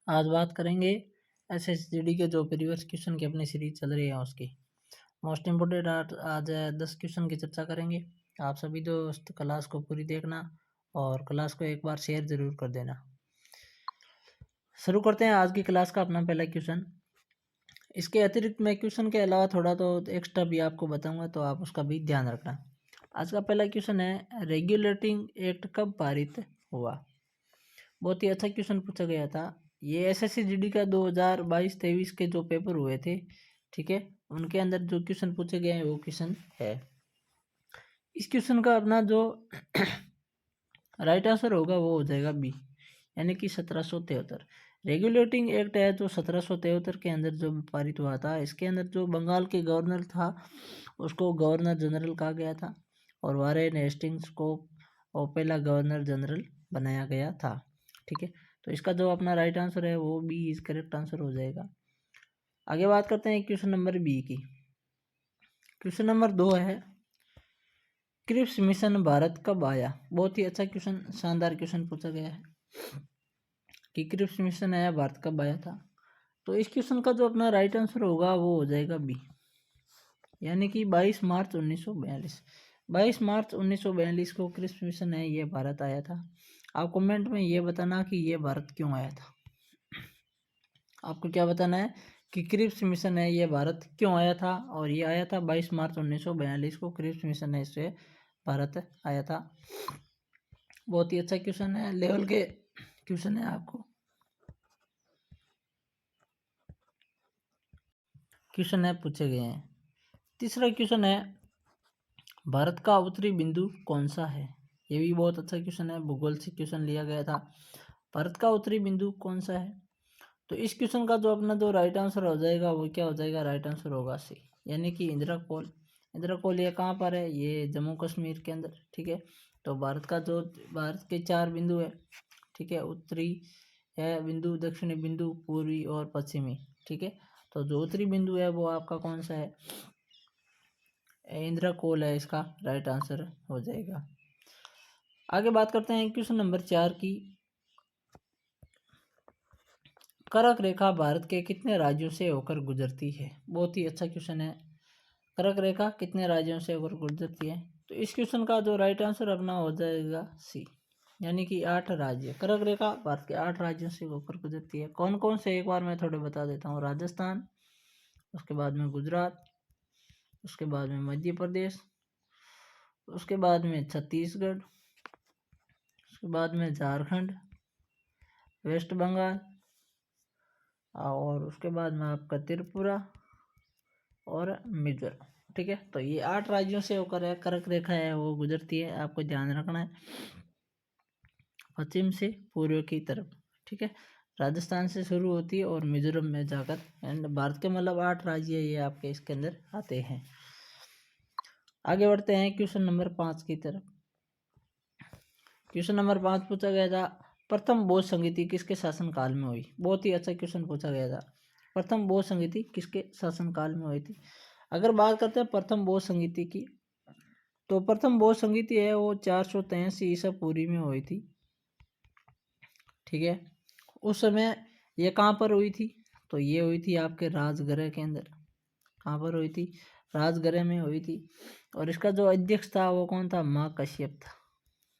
आज बात करेंगे एसएसजीडी के जो प्रीवियस क्वेश्चन की अपनी सीरीज चल रही है उसकी मोस्ट इम्पोर्टेंट आज 10 क्वेश्चन की चर्चा करेंगे। आप सभी दोस्त क्लास को पूरी देखना और क्लास को एक बार शेयर जरूर कर देना। शुरू करते हैं आज की क्लास का अपना पहला क्वेश्चन। इसके अतिरिक्त मैं क्वेश्चन के अलावा थोड़ा तो एक्स्ट्रा भी आपको बताऊंगा, तो आप उसका भी ध्यान रखना। आज का पहला क्वेश्चन है, रेगुलेटिंग एक्ट कब पारित हुआ। बहुत ही अच्छा क्वेश्चन पूछा गया था। ये एसएससी का 2022-23 के जो पेपर हुए थे, ठीक है, उनके अंदर जो क्वेश्चन पूछे गए हैं वो क्वेश्चन है। इस क्वेश्चन का अपना जो राइट आंसर होगा वो हो जाएगा बी, यानी कि 1773। रेगुलेटिंग एक्ट है जो 1773 के अंदर जो पारित हुआ था। इसके अंदर जो बंगाल के गवर्नर था उसको गवर्नर जनरल कहा गया था और वारेन हेस्टिंग्स को पहला गवर्नर जनरल बनाया गया था। ठीक है, तो इसका जो अपना राइट आंसर है वो बी इज करेक्ट आंसर हो जाएगा। आगे बात करते हैं क्वेश्चन नंबर बी की। क्वेश्चन नंबर 2 है, क्रिप्स मिशन भारत कब आया। बहुत ही अच्छा क्वेश्चन, शानदार क्वेश्चन पूछा गया है कि क्रिप्स मिशन आया भारत कब आया था। तो इस क्वेश्चन का जो अपना राइट आंसर होगा वो हो जाएगा बी, यानी कि 22 मार्च 1942। 22 मार्च 1942 को क्रिप्स मिशन है ये भारत आया था। आप कमेंट में ये बताना कि ये भारत क्यों आया था। आपको क्या बताना है कि क्रिप्स मिशन है ये भारत क्यों आया था, और ये आया था 22 मार्च 1942 को क्रिप्स मिशन है इससे भारत आया था। बहुत ही अच्छा क्वेश्चन है, लेवल के क्वेश्चन है। आपको क्वेश्चन है पूछे गए हैं। तीसरा क्वेश्चन है, भारत का उत्तरी बिंदु कौन सा है। ये भी बहुत अच्छा क्वेश्चन है, भूगोल से क्वेश्चन लिया गया था। भारत का उत्तरी बिंदु कौन सा है। तो इस क्वेश्चन का जो अपना जो राइट आंसर हो जाएगा वो क्या हो जाएगा, राइट आंसर होगा सी, यानी कि इंदिरा कोल। इंदिरा कोल ये कहाँ पर है, ये जम्मू कश्मीर के अंदर। ठीक है, तो भारत का जो भारत के 4 बिंदु है, ठीक है, उत्तरी है बिंदु, दक्षिणी बिंदु, पूर्वी और पश्चिमी। ठीक है, तो जो उत्तरी बिंदु है वो आपका कौन सा है, इंदिरा कोल है, इसका राइट आंसर हो जाएगा। आगे बात करते हैं क्वेश्चन नंबर 4 की। कर्क रेखा भारत के कितने राज्यों से होकर गुजरती है। बहुत ही अच्छा क्वेश्चन है, कर्क रेखा कितने राज्यों से होकर गुजरती है। तो इस क्वेश्चन का जो राइट आंसर अपना हो जाएगा सी, यानी कि 8 राज्य। कर्क रेखा भारत के 8 राज्यों से होकर गुजरती है। कौन कौन से एक बार मैं थोड़े बता देता हूँ। राजस्थान, उसके बाद में गुजरात, उसके बाद में मध्य प्रदेश, उसके बाद में छत्तीसगढ़, उसके बाद में झारखंड, वेस्ट बंगाल, और उसके बाद में आपका त्रिपुरा और मिजोरम। ठीक है, तो ये 8 राज्यों से होकर है कर्क रेखा है वो गुजरती है। आपको ध्यान रखना है पश्चिम से पूर्व की तरफ। ठीक है, राजस्थान से शुरू होती है और मिजोरम में जाकर एंड भारत के मतलब 8 राज्य ये आपके इसके अंदर आते हैं। आगे बढ़ते हैं क्वेश्चन नंबर 5 की तरफ। क्वेश्चन नंबर 5 पूछा गया था, प्रथम बौद्ध संगीति किसके शासनकाल में हुई। बहुत ही अच्छा क्वेश्चन पूछा गया था, प्रथम बौद्ध संगीति किसके शासनकाल में हुई थी। अगर बात करते हैं प्रथम बौद्ध संगीति की, तो प्रथम बौद्ध संगीति है वो 483 ईसा पूर्व में हुई थी। ठीक है, उस समय ये कहाँ पर हुई थी, तो ये हुई थी आपके राजगृह के अंदर। कहाँ पर हुई थी, राजगृह में हुई थी। और इसका जो अध्यक्ष था वो कौन था, महाकश्यप था।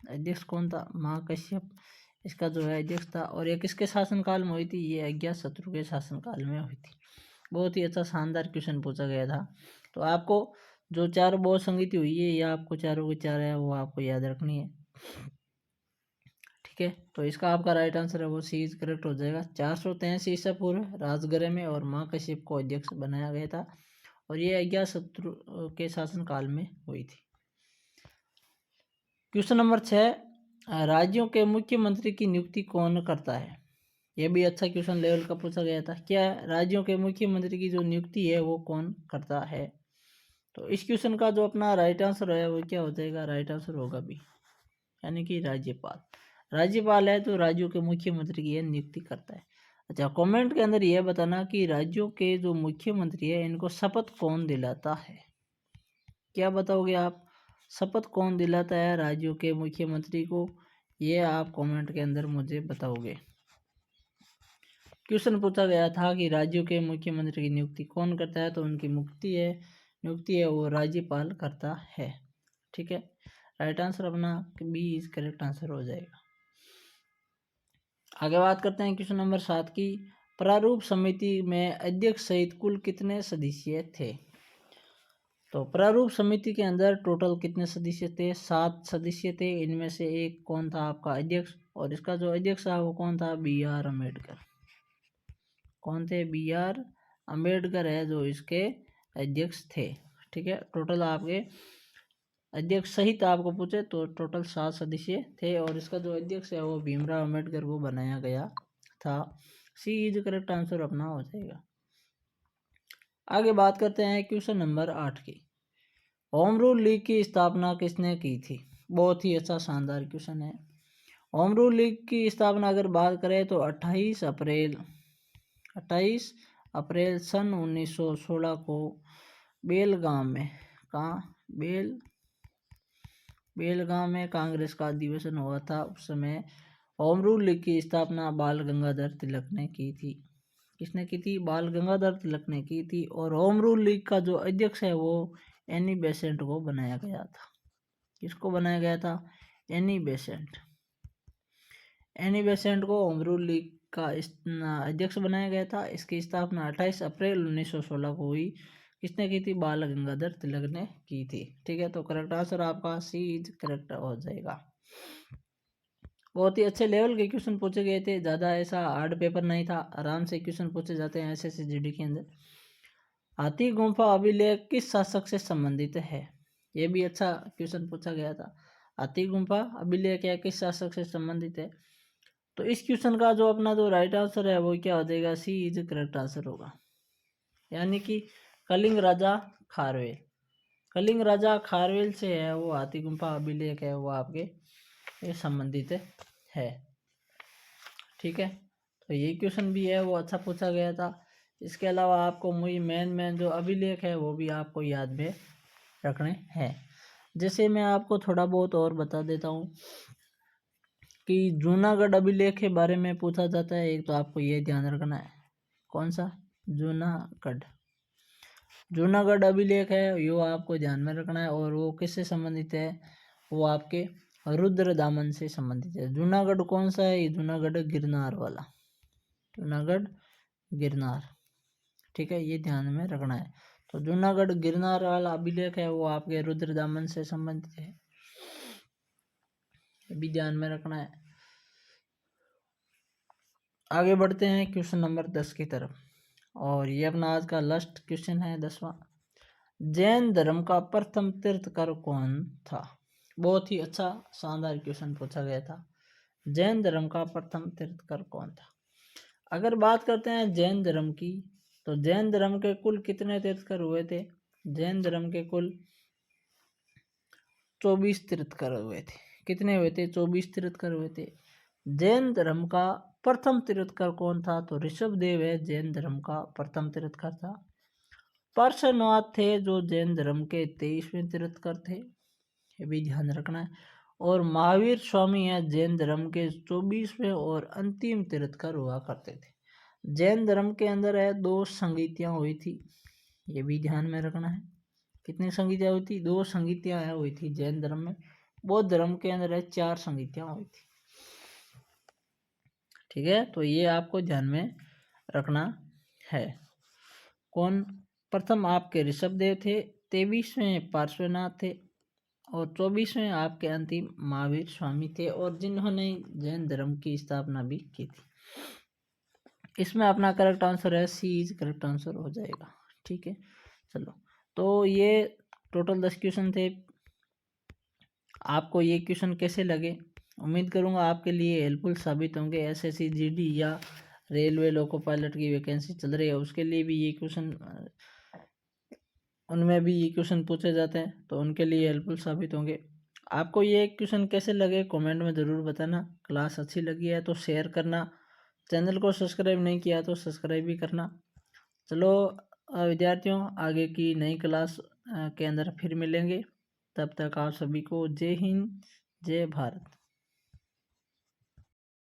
अध्यक्ष कौन था, महाकश्यप इसका जो है अध्यक्ष था। और ये किसके शासनकाल में हुई थी, ये अज्ञातशत्रु के शासनकाल में हुई थी। बहुत ही अच्छा शानदार क्वेश्चन पूछा गया था। तो आपको जो 4 बौद्ध संगीति हुई है, या आपको चारों की 4 है वो आपको याद रखनी है। ठीक है, तो इसका आपका राइट आंसर है वो सी इज करेक्ट हो जाएगा। 483 ईसा पूर्व राजगृह में और महाकश्यप को अध्यक्ष बनाया गया था, और ये अज्ञातशत्रु के शासनकाल में हुई थी। क्वेश्चन नंबर 6, राज्यों के मुख्यमंत्री की नियुक्ति कौन करता है। यह भी अच्छा क्वेश्चन लेवल का पूछा गया था। क्या राज्यों के मुख्यमंत्री की जो नियुक्ति है वो कौन करता है। तो इस क्वेश्चन का जो अपना राइट आंसर है वो क्या हो जाएगा, राइट आंसर होगा बी, यानी कि राज्यपाल। राज्यपाल है तो राज्यों के मुख्यमंत्री की नियुक्ति करता है। अच्छा, कमेंट के अंदर यह बताना कि राज्यों के जो मुख्यमंत्री है इनको शपथ कौन दिलाता है। क्या बताओगे आप, शपथ कौन दिलाता है राज्यों के मुख्यमंत्री को, ये आप कमेंट के अंदर मुझे बताओगे। क्वेश्चन पूछा गया था कि राज्यों के मुख्यमंत्री की नियुक्ति कौन करता है, तो उनकी नियुक्ति है वो राज्यपाल करता है। ठीक है, राइट आंसर अपना बी इज करेक्ट आंसर हो जाएगा। आगे बात करते हैं क्वेश्चन नंबर 7 की। प्रारूप समिति में अध्यक्ष सहित कुल कितने सदस्य थे? तो प्रारूप समिति के अंदर टोटल कितने सदस्य थे? 7 सदस्य थे। इनमें से एक कौन था? आपका अध्यक्ष, और इसका जो अध्यक्ष था वो कौन था? B R Ambedkar. कौन थे? बी आर अम्बेडकर है जो इसके अध्यक्ष थे। ठीक है, टोटल आपके अध्यक्ष सहित आपको पूछे तो टोटल 7 सदस्य थे, और इसका जो अध्यक्ष है वो भीमराव अम्बेडकर को बनाया गया था। सी इज करेक्ट आंसर अपना हो जाएगा। आगे बात करते हैं क्वेश्चन नंबर 8 की। होम रूल लीग की स्थापना किसने की थी? बहुत ही अच्छा शानदार क्वेश्चन है। होम रूल लीग की स्थापना अगर बात करें तो 28 अप्रैल सन 1916 को बेलगाम में, कहाँ? बेलगाम में कांग्रेस का अधिवेशन हुआ था। उस समय होम रूल लीग की स्थापना बाल गंगाधर तिलक ने की थी। किसने की थी? बाल गंगाधर तिलक ने की थी। और होम रूल लीग का जो अध्यक्ष है वो एनी बेसेंट को बनाया गया था। किसको बनाया गया था? एनी बेसेंट को होम रूल लीग का अध्यक्ष बनाया गया था। इसकी स्थापना 28 अप्रैल 1916 को हुई। किसने की थी? बाल गंगाधर तिलक ने की थी। ठीक है, तो करेक्ट आंसर आपका सी इज करेक्ट हो जाएगा। बहुत ही अच्छे लेवल के क्वेश्चन पूछे गए थे, ज़्यादा ऐसा हार्ड पेपर नहीं था, आराम से क्वेश्चन पूछे जाते हैं एसएससी जीडी के अंदर। हाथी गुम्फा अभिलेख किस शासक से संबंधित है? ये भी अच्छा क्वेश्चन पूछा गया था। हाथी गुम्फा अभिलेख या किस शासक से संबंधित है? तो इस क्वेश्चन का जो अपना जो राइट आंसर है वो क्या हो जाएगा? सी इज करेक्ट आंसर होगा, यानी कि कलिंग राजा खारवेल। कलिंग राजा खारवेल से है वो हाथी गुम्फा अभिलेख है वो आपके संबंधित है। ठीक है, तो ये क्वेश्चन भी है वो अच्छा पूछा गया था। इसके अलावा आपको मुझे मेन जो अभिलेख है वो भी आपको याद में रखने हैं। जैसे मैं आपको थोड़ा बहुत और बता देता हूँ कि जूनागढ़ अभिलेख के बारे में पूछा जाता है। एक तो आपको ये ध्यान रखना है, कौन सा? जूनागढ़ अभिलेख है, यो आपको ध्यान में रखना है। और वो किससे संबंधित है? वो आपके रुद्र दामन से संबंधित है। जूनागढ़ कौन सा है? ये जूनागढ़ गिरनार वाला, जूनागढ़ गिरनार। ठीक है, ये ध्यान में रखना है। तो जूनागढ़ गिरनार वाला अभिलेख है वो आपके रुद्र दामन से संबंधित है, ये भी ध्यान में रखना है। आगे बढ़ते हैं क्वेश्चन नंबर 10 की तरफ, और ये अपना आज का लास्ट क्वेश्चन है 10वां। जैन धर्म का प्रथम तीर्थकर कौन था? बहुत ही अच्छा शानदार क्वेश्चन पूछा गया था। जैन धर्म का प्रथम तीर्थकर कौन था? अगर बात करते हैं जैन धर्म की, तो जैन धर्म के कुल कितने तीर्थकर हुए थे? जैन धर्म के कुल 24 तीर्थकर हुए थे। कितने हुए थे? 24 तीर्थकर हुए थे। जैन धर्म का प्रथम तीर्थकर कौन था? तो ऋषभदेव है जैन धर्म का प्रथम तीर्थकर था। पार्श्वनाथ थे जो जैन धर्म के 23वें तीर्थकर थे, ये भी ध्यान रखना है। और महावीर स्वामी है जैन धर्म के 24वें और अंतिम तीर्थकर हुआ करते थे। जैन धर्म के अंदर है 2 संगीतियाँ हुई थी, ये भी ध्यान में रखना है। कितनी संगीतियाँ हुई थी? 2 संगीतियाँ हुई थी जैन धर्म में। बौद्ध धर्म के अंदर है 4 संगीतियाँ हुई थी। ठीक है, तो ये आपको ध्यान में रखना है। कौन प्रथम? आपके ऋषभदेव थे, 23वें पार्श्वनाथ थे, और 24वें आपके अंतिम महावीर स्वामी थे, और जिन्होंने जैन धर्म की स्थापना भी की थी। इसमें अपना करेक्ट आंसर है सी इज करेक्ट आंसर हो जाएगा। ठीक है, चलो, तो ये टोटल 10 क्वेश्चन थे। आपको ये क्वेश्चन कैसे लगे? उम्मीद करूंगा आपके लिए हेल्पफुल साबित होंगे। एसएससी जीडी या रेलवे लोको पायलट की वैकेंसी चल रही है उसके लिए भी ये क्वेश्चन, उनमें भी ये क्वेश्चन पूछे जाते हैं, तो उनके लिए हेल्पफुल साबित होंगे। आपको ये क्वेश्चन कैसे लगे कमेंट में ज़रूर बताना। क्लास अच्छी लगी है तो शेयर करना, चैनल को सब्सक्राइब नहीं किया तो सब्सक्राइब भी करना। चलो विद्यार्थियों, आगे की नई क्लास के अंदर फिर मिलेंगे। तब तक आप सभी को जय हिंद, जय भारत।